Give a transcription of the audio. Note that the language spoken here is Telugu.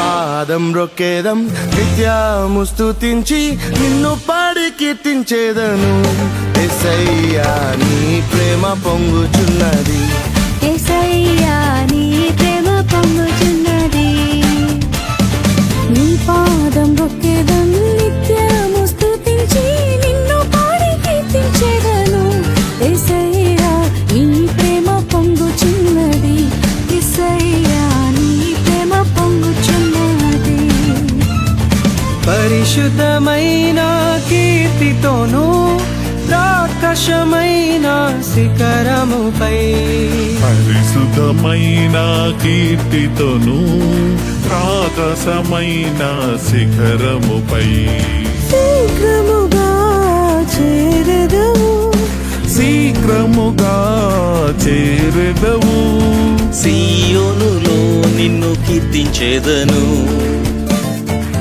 పాదం రొక్కేదం నిత్యము స్తుతించి నిన్ను పాడి కీర్తించేదను యేసయ్యా నీ ప్రేమ పొంగుచున్నది యేసయ్యా నీ ప్రేమ పొంగుచున్నది నీ పాదం రొక్కేదం నిత్యము స్తుతించి నిన్ను పాడి కీర్తించేదను యేసయ్యా నీ ప్రేమ పొంగుచున్నది యేసయ్యా నీ ప్రేమ పొంగుచున్నది పరిశుద్ధమైన కీర్తితోనూ ఆకాశమైన శిఖరముపై పరిశుద్ధమైన కీర్తితోను ఆకాశమైన శిఖరముపై శీఘ్రముగా చేరెదవు శీఘ్రముగా చేరెదవు సీయోనులో నిన్ను కీర్తించేదను